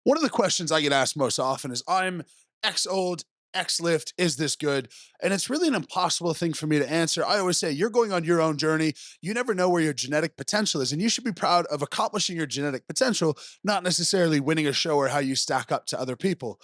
One of the questions I get asked most often is I'm X old, X lift, is this good? And it's really an impossible thing for me to answer. I always say you're going on your own journey. You never know where your genetic potential is, and you should be proud of accomplishing your genetic potential, not necessarily winning a show or how you stack up to other people.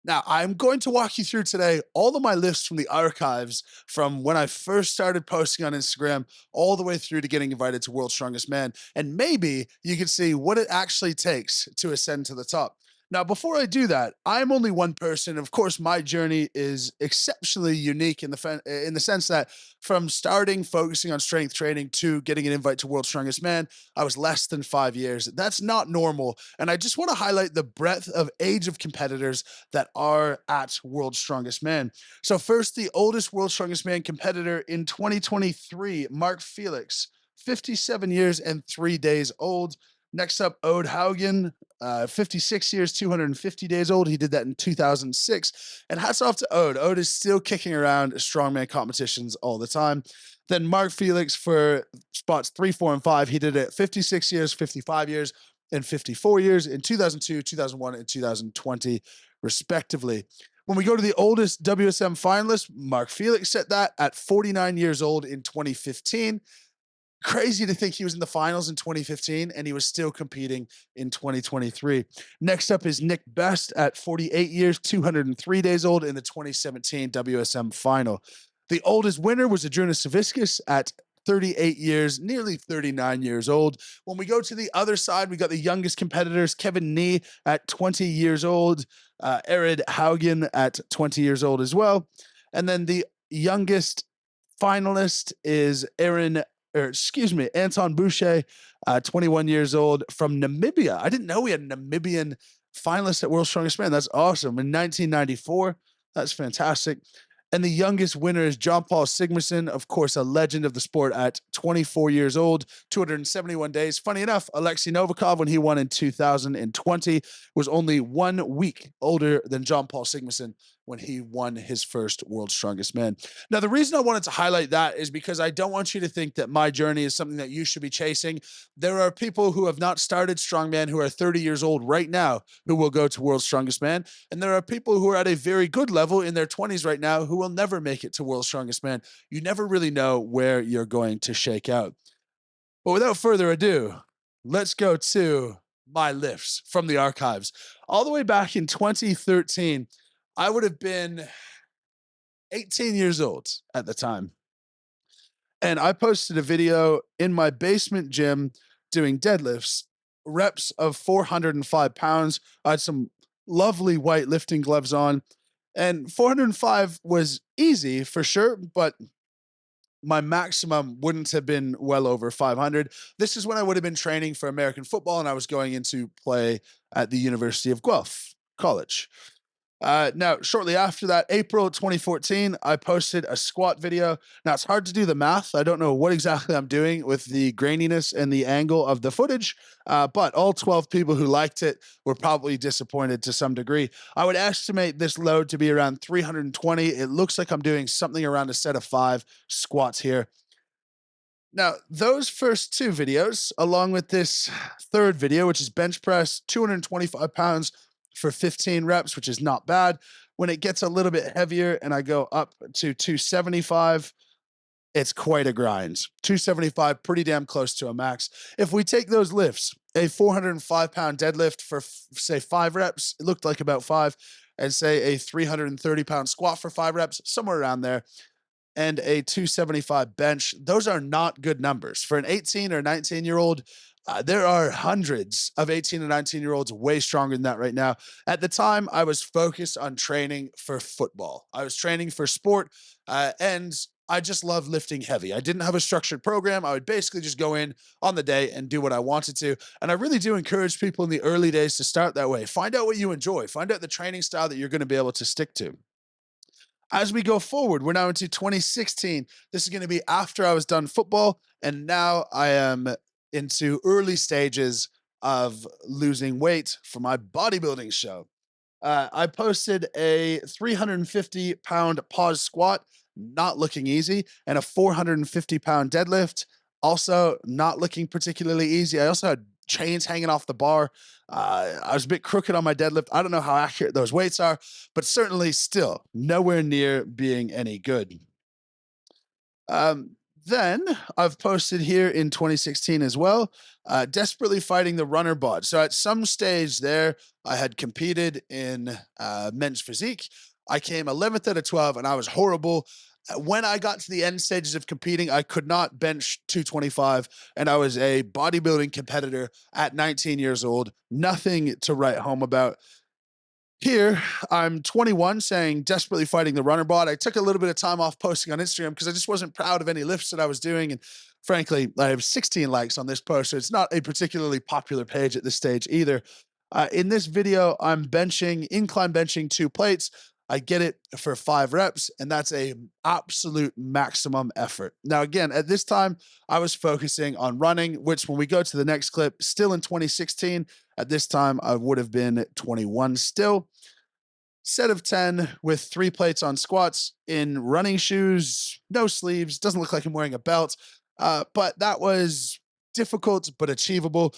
Now, I'm going to walk you through today all of my lifts from the archives from when I first started posting on Instagram all the way through to getting invited to World's Strongest Man. And maybe you can see what it actually takes to ascend to the top. Now, before I do that, I'm only one person. Of course, my journey is exceptionally unique in the sense that from starting focusing on strength training to getting an invite to World's Strongest Man, I was less than 5 years. That's not normal. And I just want to highlight the breadth of age of competitors that are at World's Strongest Man. So first, the oldest World's Strongest Man competitor in 2023, Mark Felix, 57 years and 3 days old. Next up, Ode Haugen, 56 years, 250 days old. He did that in 2006. And hats off to Ode. Ode is still kicking around strongman competitions all the time. Then Mark Felix for spots 3, 4, and 5. He did it 56 years, 55 years, and 54 years in 2002, 2001, and 2020, respectively. When we go to the oldest WSM finalist, Mark Felix set that at 49 years old in 2015. Crazy to think he was in the finals in 2015 and he was still competing in 2023. Next up is Nick Best at 48 years, 203 days old in the 2017 WSM final. The oldest winner was Adrunas Savickas at 38 years, nearly 39 years old. When we go to the other side, we got the youngest competitors, Kevin Nee at 20 years old, Arid Haugen at 20 years old as well. And then the youngest finalist is Anton Boucher, 21 years old from Namibia. I didn't know we had a Namibian finalist at World's Strongest Man. That's awesome. In 1994. That's fantastic. And the youngest winner is John Paul Sigmarsson, of course, a legend of the sport at 24 years old, 271 days. Funny enough, Alexei Novikov, when he won in 2020, was only 1 week older than John Paul Sigmarsson when he won his first World's Strongest Man. Now, the reason I wanted to highlight that is because I don't want you to think that my journey is something that you should be chasing. There are people who have not started Strongman who are 30 years old right now who will go to World's Strongest Man. And there are people who are at a very good level in their 20s right now who will never make it to World's Strongest Man. You never really know where you're going to shake out. But without further ado, let's go to my lifts from the archives. All the way back in 2013, I would have been 18 years old at the time. And I posted a video in my basement gym doing deadlifts, reps of 405 pounds. I had some lovely white lifting gloves on, and 405 was easy for sure, but my maximum wouldn't have been well over 500. This is when I would have been training for American football, and I was going into play at the University of Guelph College. Now, shortly after that, April 2014, I posted a squat video. Now, it's hard to do the math. I don't know what exactly I'm doing with the graininess and the angle of the footage, but all 12 people who liked it were probably disappointed to some degree. I would estimate this load to be around 320. It looks like I'm doing something around a set of 5 squats here. Now, those first 2 videos, along with this third video, which is bench press, 225 pounds, for 15 reps, which is not bad. When it gets a little bit heavier and I go up to 275, it's quite a grind. 275, pretty damn close to a max. If we take those lifts, a 405-pound deadlift for, say, 5 reps, it looked like about 5, and say a 330-pound squat for 5 reps, somewhere around there, and a 275 bench, those are not good numbers. For an 18 or 19-year-old, there are hundreds of 18 and 19-year-olds way stronger than that right now. At the time, I was focused on training for football. I was training for sport, and I just love lifting heavy. I didn't have a structured program. I would basically just go in on the day and do what I wanted to. And I really do encourage people in the early days to start that way. Find out what you enjoy. Find out the training style that you're going to be able to stick to. As we go forward, we're now into 2016. This is going to be after I was done football, and now I am into early stages of losing weight for my bodybuilding show. I posted a 350-pound pause squat, not looking easy, and a 450-pound deadlift, also not looking particularly easy. I also had chains hanging off the bar. I was a bit crooked on my deadlift. I don't know how accurate those weights are, but certainly still nowhere near being any good. Um, then I've posted here in 2016 as well, desperately fighting the runner bod. So at some stage there, I had competed in men's physique. I came 11th out of 12 and I was horrible. When I got to the end stages of competing, I could not bench 225, and I was a bodybuilding competitor at 19 years old. Nothing to write home about. Here, I'm 21, saying desperately fighting the runner bot. I took a little bit of time off posting on Instagram because I just wasn't proud of any lifts that I was doing. And frankly, I have 16 likes on this post, so it's not a particularly popular page at this stage either. In this video, I'm benching, incline benching 2 plates. I get it for 5 reps, and that's a absolute maximum effort. Now, again, at this time, I was focusing on running, which when we go to the next clip, still in 2016, at this time, I would have been 21 still. Set of 10 with 3 plates on squats in running shoes, no sleeves, doesn't look like I'm wearing a belt, but that was difficult but achievable.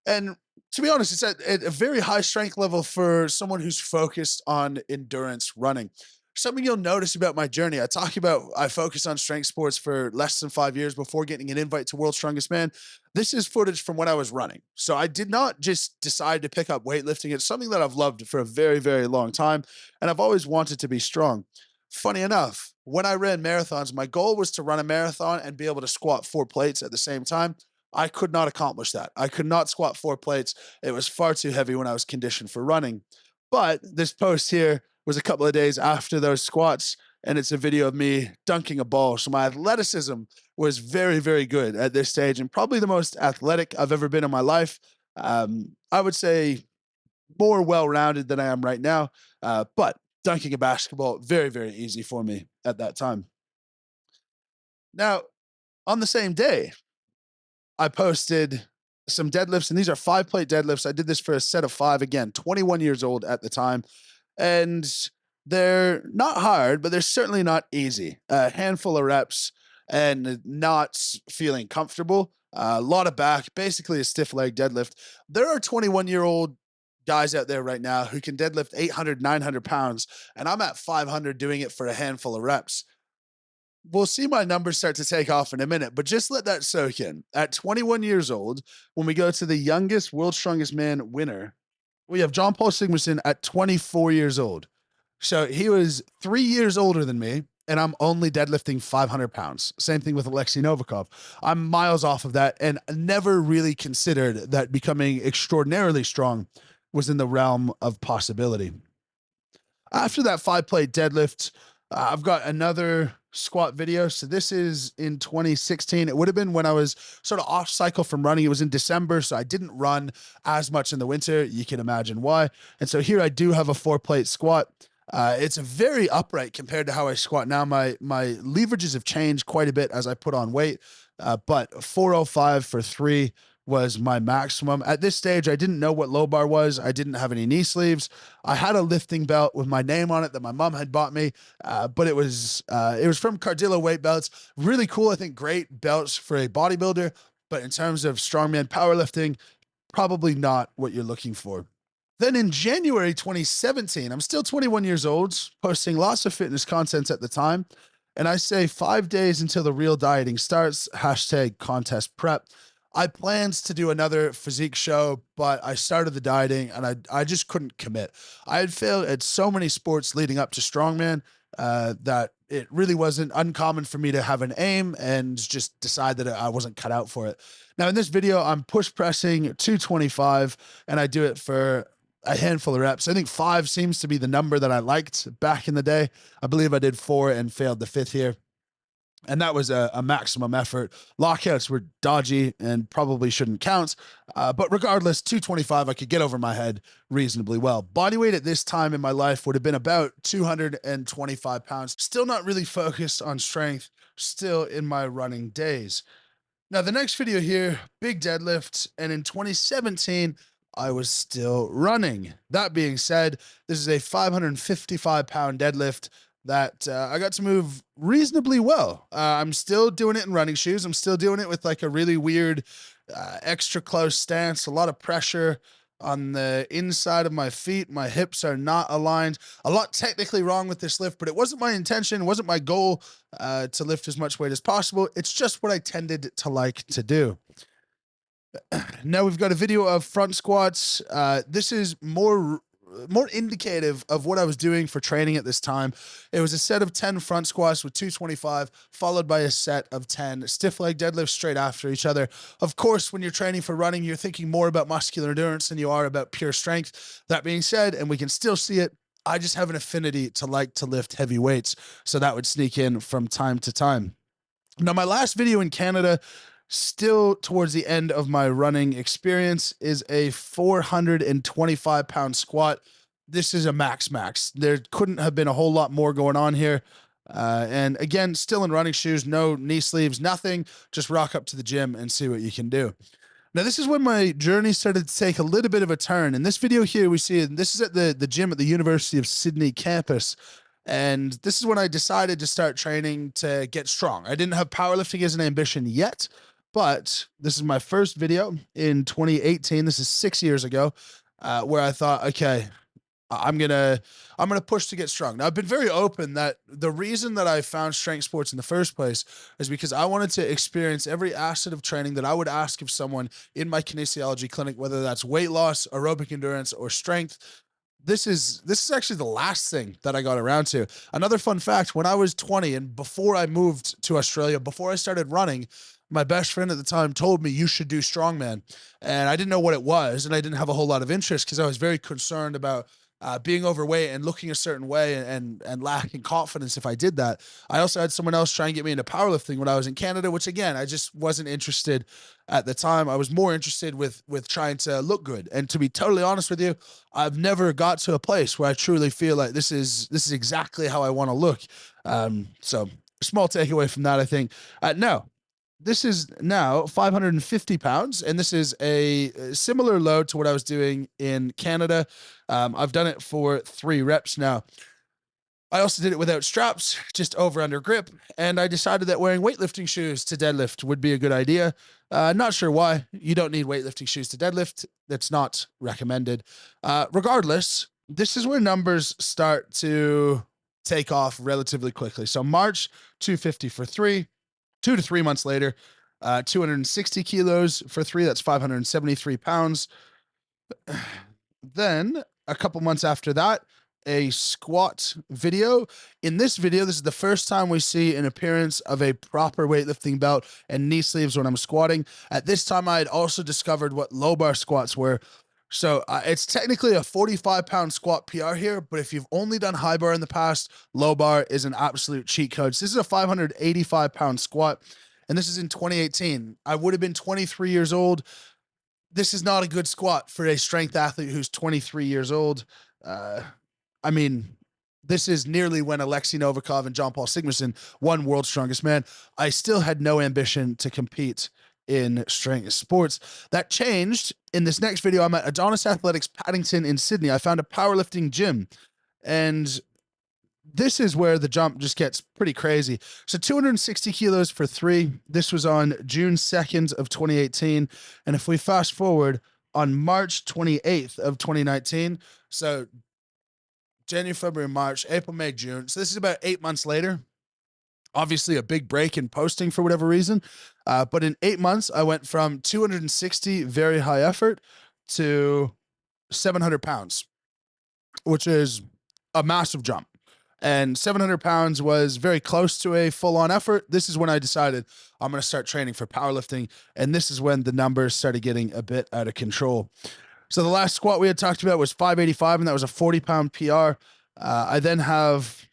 And to be honest, it's at a very high strength level for someone who's focused on endurance running. Something you'll notice about my journey, I focused on strength sports for less than 5 years before getting an invite to World's Strongest Man. This is footage from when I was running. So I did not just decide to pick up weightlifting. It's something that I've loved for a very, very long time. And I've always wanted to be strong. Funny enough, when I ran marathons, my goal was to run a marathon and be able to squat 4 plates at the same time. I could not accomplish that. I could not squat 4 plates. It was far too heavy when I was conditioned for running. But this post here was a couple of days after those squats, and it's a video of me dunking a ball. So my athleticism was very, very good at this stage, and probably the most athletic I've ever been in my life. I would say more well-rounded than I am right now, but dunking a basketball, very, very easy for me at that time. Now, on the same day, I posted some deadlifts, and these are 5-plate deadlifts. I did this for a set of 5, again, 21 years old at the time. And they're not hard, but they're certainly not easy. A handful of reps and not feeling comfortable. A lot of back, basically a stiff leg deadlift. There are 21-year-old guys out there right now who can deadlift 800, 900 pounds, and I'm at 500 doing it for a handful of reps. We'll see my numbers start to take off in a minute, but just let that soak in. At 21 years old, when we go to the youngest World's Strongest Man winner, we have John Paul Sigmarsson at 24 years old. So he was 3 years older than me, and I'm only deadlifting 500 pounds. Same thing with Alexei Novikov. I'm miles off of that, and never really considered that becoming extraordinarily strong was in the realm of possibility. After that 5-plate deadlift, I've got another squat video. So this is in 2016. It would have been when I was sort of off cycle from running. It was in December, so I didn't run as much in the winter. You can imagine why. And so here I do have a 4-plate squat. It's very upright compared to how I squat now. My leverages have changed quite a bit as I put on weight, but 405 for 3 was my maximum. At this stage, I didn't know what low bar was. I didn't have any knee sleeves. I had a lifting belt with my name on it that my mom had bought me, but it was from Cardillo Weight Belts. Really cool. I think great belts for a bodybuilder, but in terms of strongman powerlifting, probably not what you're looking for. Then in January 2017, I'm still 21 years old, posting lots of fitness content at the time. And I say 5 days until the real dieting starts, #contest prep. I planned to do another physique show, but I started the dieting and I just couldn't commit. I had failed at so many sports leading up to Strongman that it really wasn't uncommon for me to have an aim and just decide that I wasn't cut out for it. Now in this video, I'm push pressing 225 and I do it for a handful of reps. I think 5 seems to be the number that I liked back in the day. I believe I did 4 and failed the 5th here. And that was a maximum effort. Lockouts were dodgy and probably shouldn't count. But regardless, 225, I could get over my head reasonably well. Body weight at this time in my life would have been about 225 pounds. Still not really focused on strength, still in my running days. Now, the next video here, big deadlift. And in 2017, I was still running. That being said, this is a 555-pound deadlift that I got to move reasonably well. I'm still doing it in running shoes. I'm still doing it with like a really weird extra close stance, a lot of pressure on the inside of my feet. My hips are not aligned. A lot technically wrong with this lift, but it wasn't my intention, wasn't my goal to lift as much weight as possible. It's just what I tended to like to do. Now we've got a video of front squats. This is more indicative of what I was doing for training at this time. It was a set of 10 front squats with 225, followed by a set of 10 stiff leg deadlifts straight after each other. Of course, when you're training for running, you're thinking more about muscular endurance than you are about pure strength. That being said, and we can still see it, I just have an affinity to like to lift heavy weights. So that would sneak in from time to time. Now, my last video in Canada, still towards the end of my running experience, is a 425-pound squat. This is a max. There couldn't have been a whole lot more going on here. And again, still in running shoes, no knee sleeves, nothing. Just rock up to the gym and see what you can do. Now, this is when my journey started to take a little bit of a turn. In this video here, we see, this is at the gym at the University of Sydney campus. And this is when I decided to start training to get strong. I didn't have powerlifting as an ambition yet, but this is my first video in 2018. This is 6 years ago, where I thought, okay, I'm gonna push to get strong. Now, I've been very open that the reason that I found strength sports in the first place is because I wanted to experience every asset of training that I would ask of someone in my kinesiology clinic, whether that's weight loss, aerobic endurance, or strength. This is actually the last thing that I got around to. Another fun fact, when I was 20 and before I moved to Australia, before I started running, my best friend at the time told me, you should do Strongman. And I didn't know what it was, and I didn't have a whole lot of interest because I was very concerned about being overweight and looking a certain way and lacking confidence if I did that. I also had someone else try and get me into powerlifting when I was in Canada, which again, I just wasn't interested at the time. I was more interested with trying to look good. And to be totally honest with you, I've never got to a place where I truly feel like this is exactly how I want to look. So small takeaway from that, I think. No, this is now 550 pounds, and this is a similar load to what I was doing in Canada. I've done it for 3 reps now. I also did it without straps, just over under grip, and I decided that wearing weightlifting shoes to deadlift would be a good idea. Not sure why. You don't need weightlifting shoes to deadlift. That's not recommended. Regardless, this is where numbers start to take off relatively quickly. So March, 250 for 3. 2 to 3 months later, 260 kilos for 3. That's 573 pounds. Then a couple months after that, a squat video. In this video, this is the first time we see an appearance of a proper weightlifting belt and knee sleeves when I'm squatting. At this time, I had also discovered what low bar squats were. So it's technically a 45-pound squat PR here, but if you've only done high bar in the past, low bar is an absolute cheat code. So this is a 585-pound squat, and this is in 2018. I would have been 23 years old. This is not a good squat for a strength athlete who's 23 years old. I mean, this is nearly when Alexei Novikov and John Paul Sigmarsson won World's Strongest Man. I still had no ambition to compete in strength sports. That changed in this next video. I'm at Adonis Athletics Paddington in Sydney. I found a powerlifting gym, and this is where the jump just gets pretty crazy. So 260 kilos for 3. This was on June 2nd of 2018. And if we fast forward on March 28th of 2019, so January, February, March, April, May, June. So this is about 8 months later. Obviously a big break in posting for whatever reason. But in 8 months, I went from 260 very high effort to 700 pounds, which is a massive jump. And 700 pounds was very close to a full-on effort. This is when I decided I'm going to start training for powerlifting. And this is when the numbers started getting a bit out of control. So the last squat we had talked about was 585, and that was a 40-pound PR. I then have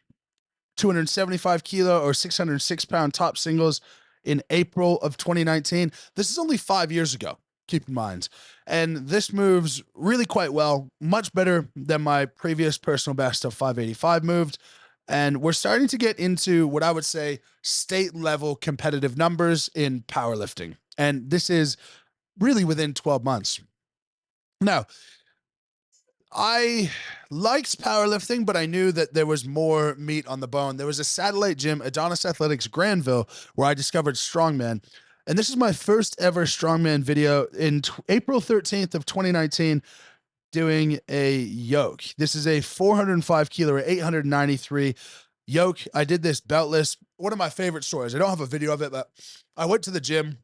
275 kilo or 606-pound top singles in April of 2019. This is only 5 years ago, keep in mind. And this moves really quite well, much better than my previous personal best of 585 moved. And we're starting to get into what I would say state level competitive numbers in powerlifting. And this is really within 12 months. Now, I liked powerlifting, but I knew that there was more meat on the bone. There was a satellite gym, Adonis Athletics Granville, where I discovered Strongman. And this is my first ever strongman video in April 13th of 2019, doing a yoke. This is a 405 kilo or 893 yoke. I did this beltless. One of my favorite stories. I don't have a video of it, but I went to the gym.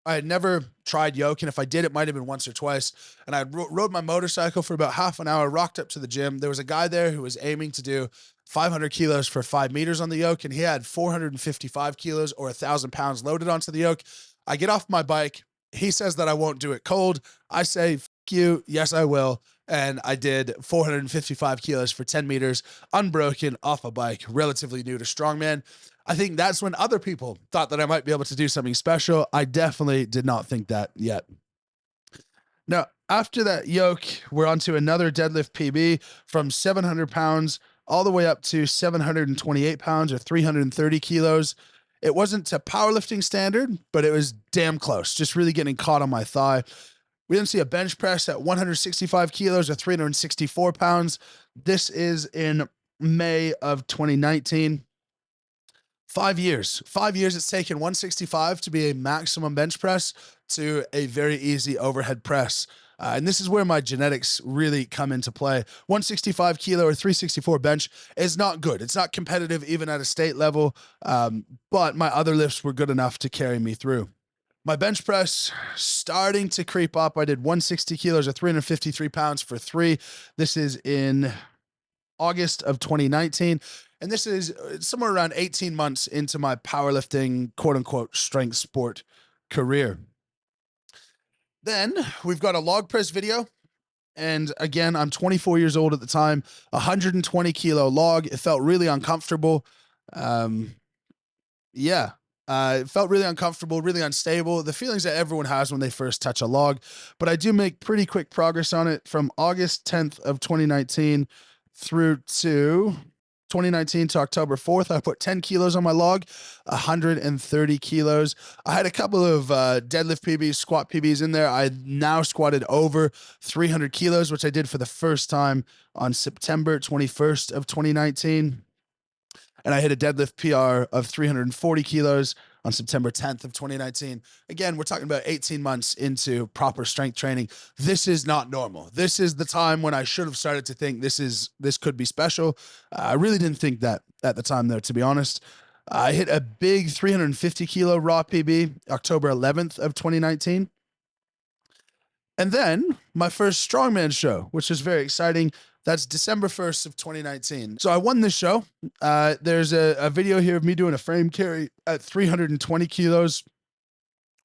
I had never tried yoke, and if I did, it might have been once or twice. And I rode my motorcycle for about half an hour, rocked up to the gym. There was a guy there who was aiming to do 500 kilos for 5 meters on the yoke, and he had 455 kilos or 1,000 pounds loaded onto the yoke. I get off my bike. He says that I won't do it cold. I say, "F you, yes, I will." And I did 455 kilos for 10 meters, unbroken, off a bike, relatively new to strongman. I think that's when other people thought that I might be able to do something special. I definitely did not think that yet. Now, after that yoke, we're on to another deadlift PB from 700 pounds all the way up to 728 pounds or 330 kilos. It wasn't to powerlifting standard, but it was damn close, just really getting caught on my thigh. We then see a bench press at 165 kilos or 364 pounds. This is in May of 2019. 5 years. 5 years it's taken 165 to be a maximum bench press to a very easy overhead press. And this is where my genetics really come into play. 165 kilo or 364 bench is not good. It's not competitive even at a state level, but my other lifts were good enough to carry me through. My bench press starting to creep up. I did 160 kilos or 353 pounds for 3. This is in August of 2019. And this is somewhere around 18 months into my powerlifting, quote unquote, strength sport career. Then we've got a log press video. And again, I'm 24 years old at the time, 120 kilo log. It felt really uncomfortable. It felt really uncomfortable, really unstable. The feelings that everyone has when they first touch a log, but I do make pretty quick progress on it from August 10th of 2019 through to 2019 to October 4th. I put 10 kilos on my log, 130 kilos. I had a couple of deadlift PBs, squat PBs in there. I now squatted over 300 kilos, which I did for the first time on September 21st of 2019. And I hit a deadlift PR of 340 kilos on September 10th of 2019. Again, we're talking about 18 months into proper strength training. This is not normal. This is the time when I should have started to think this could be special. I really didn't think that at the time, though, to be honest. I hit a big 350 kilo raw PB October 11th of 2019. And then my first strongman show, which was very exciting. That's December 1st of 2019. So I won this show. There's a video here of me doing a frame carry at 320 kilos.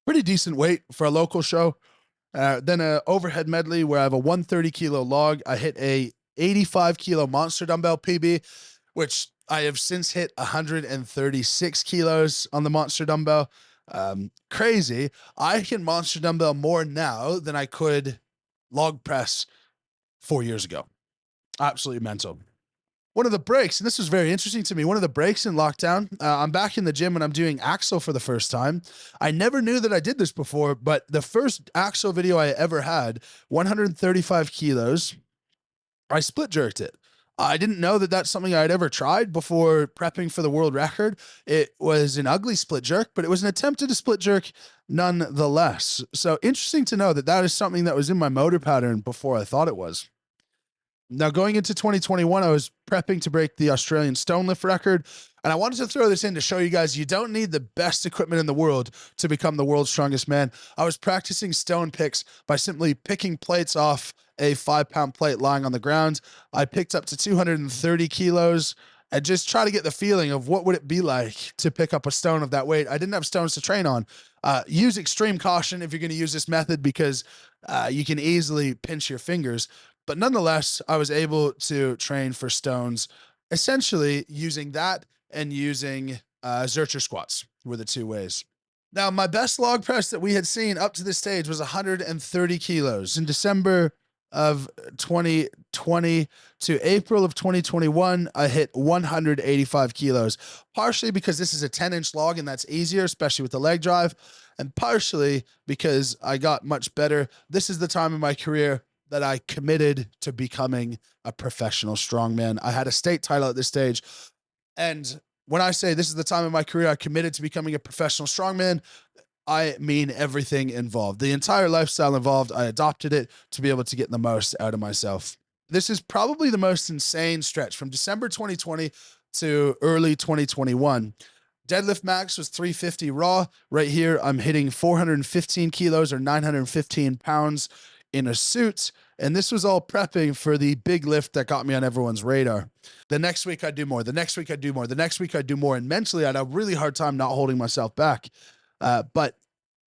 Pretty decent weight for a local show. Then a overhead medley where I have a 130 kilo log. I hit a 85 kilo monster dumbbell PB, which I have since hit 136 kilos on the monster dumbbell. Crazy. I can monster dumbbell more now than I could log press 4 years ago. Absolutely mental. One of the breaks, and this was very interesting to me, one of the breaks in lockdown, I'm back in the gym and I'm doing axle for the first time. I never knew that I did this before, but the first axle video I ever had, 135 kilos, I split jerked it. I didn't know that that's something I had ever tried before prepping for the world record. It was an ugly split jerk, but it was an attempt at a split jerk nonetheless. So interesting to know that that is something that was in my motor pattern before I thought it was. Now, going into 2021, I was prepping to break the Australian stone lift record, and I wanted to throw this in to show you guys you don't need the best equipment in the world to become the world's strongest man. I was practicing stone picks by simply picking plates off a 5-pound plate lying on the ground. I picked up to 230 kilos and just try to get the feeling of what would it be like to pick up a stone of that weight. I didn't have stones to train on. Use extreme caution if you're going to use this method because you can easily pinch your fingers. But nonetheless, I was able to train for stones, essentially using that and using Zercher squats were the two ways. Now, my best log press that we had seen up to this stage was 130 kilos. In December of 2020 to April of 2021, I hit 185 kilos, partially because this is a 10-inch log and that's easier, especially with the leg drive, and partially because I got much better. This is the time in my career that I committed to becoming a professional strongman. I had a state title at this stage. And when I say this is the time in my career I committed to becoming a professional strongman, I mean everything involved. The entire lifestyle involved, I adopted it to be able to get the most out of myself. This is probably the most insane stretch from December 2020 to early 2021. Deadlift max was 350 raw. Right here, I'm hitting 415 kilos or 915 pounds in a suit. And this was all prepping for the big lift that got me on everyone's radar. The next week I'd do more. The next week I'd do more. The next week I'd do more. And mentally, I'd have a really hard time not holding myself back. But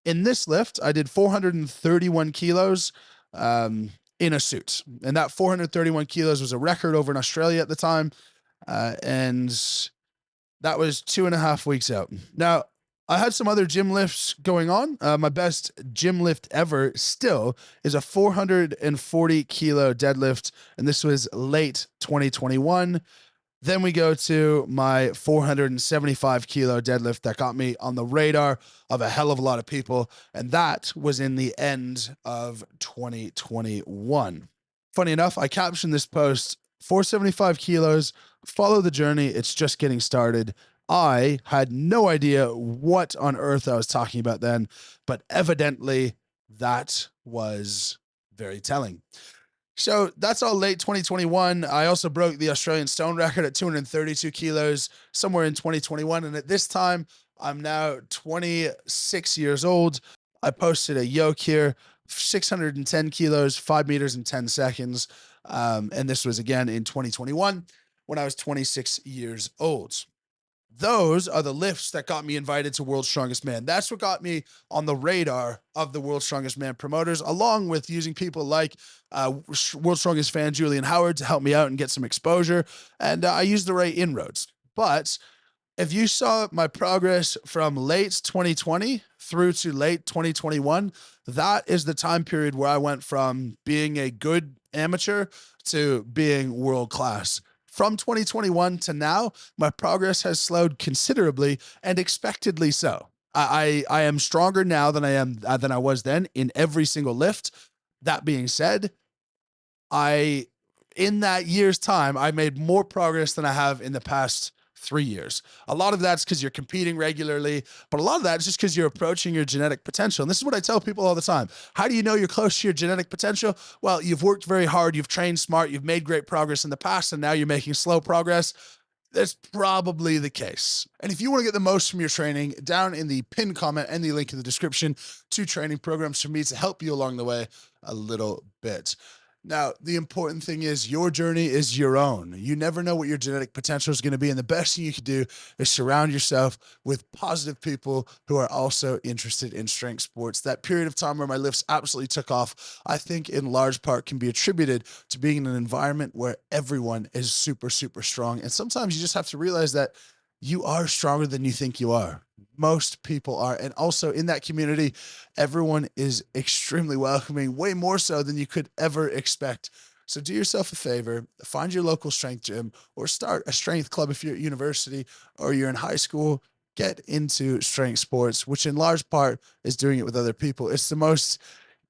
in this lift, I did 431 kilos in a suit. And that 431 kilos was a record over in Australia at the time. And that was 2.5 weeks out. Now, I had some other gym lifts going on. My best gym lift ever still is a 440 kilo deadlift. And this was late 2021. Then we go to my 475 kilo deadlift that got me on the radar of a hell of a lot of people. And that was in the end of 2021. Funny enough, I captioned this post 475 kilos, follow the journey. It's just getting started. I had no idea what on earth I was talking about then, but evidently that was very telling. So that's all late 2021. I also broke the Australian stone record at 232 kilos somewhere in 2021. And at this time, I'm now 26 years old. I posted a yoke here, 610 kilos, 5 meters and 10 seconds. And this was again in 2021 when I was 26 years old. Those are the lifts that got me invited to World's Strongest Man. That's what got me on the radar of the World's Strongest Man promoters, along with using people like World's Strongest fan Julian Howard to help me out and get some exposure. And I used the right inroads. But if you saw my progress from late 2020 through to late 2021, that is the time period where I went from being a good amateur to being world class. From 2021 to now, my progress has slowed considerably and expectedly so. I am stronger now than I was then in every single lift. That being said, in that year's time, I made more progress than I have in the past 3 years. A lot of that's because you're competing regularly, but a lot of that is just because you're approaching your genetic potential. And this is what I tell people all the time. How do you know you're close to your genetic potential? Well, you've worked very hard, you've trained smart, you've made great progress in the past, and now you're making slow progress. That's probably the case. And if you want to get the most from your training, down in the pinned comment and the link in the description, 2 training programs from me to help you along the way a little bit. Now, the important thing is your journey is your own. You never know what your genetic potential is going to be. And the best thing you can do is surround yourself with positive people who are also interested in strength sports. That period of time where my lifts absolutely took off, I think in large part can be attributed to being in an environment where everyone is super, super strong. And sometimes you just have to realize that you are stronger than you think you are. Most people are. And also in that community, everyone is extremely welcoming, way more so than you could ever expect. So do yourself a favor, find your local strength gym or start a strength club if you're at university or you're in high school. Get into strength sports, which in large part is doing it with other people. It's the most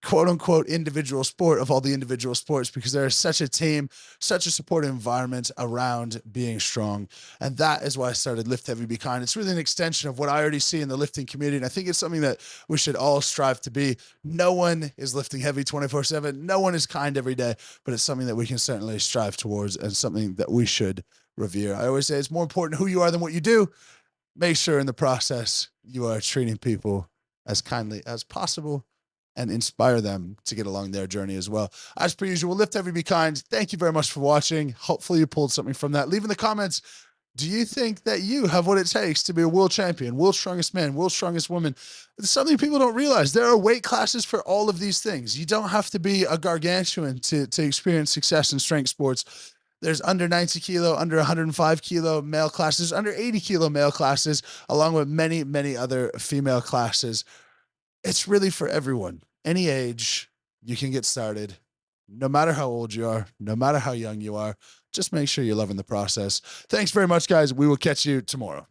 quote unquote individual sport of all the individual sports because there is such a team, such a supportive environment around being strong. And that is why I started Lift Heavy Be Kind. It's really an extension of what I already see in the lifting community. And I think it's something that we should all strive to be. No one is lifting heavy 24/7. No one is kind every day, but it's something that we can certainly strive towards and something that we should revere. I always say it's more important who you are than what you do. Make sure in the process you are treating people as kindly as possible and inspire them to get along their journey as well. As per usual, lift heavy, be kind. Thank you very much for watching. Hopefully you pulled something from that. Leave in the comments, do you think that you have what it takes to be a world champion, world's strongest man, world's strongest woman? It's something people don't realize. There are weight classes for all of these things. You don't have to be a gargantuan to experience success in strength sports. There's under 90 kilo, under 105 kilo male classes, under 80 kilo male classes, along with many, many other female classes. It's really for everyone. Any age, you can get started. No matter how old you are, no matter how young you are, just make sure you're loving the process. Thanks very much, guys. We will catch you tomorrow.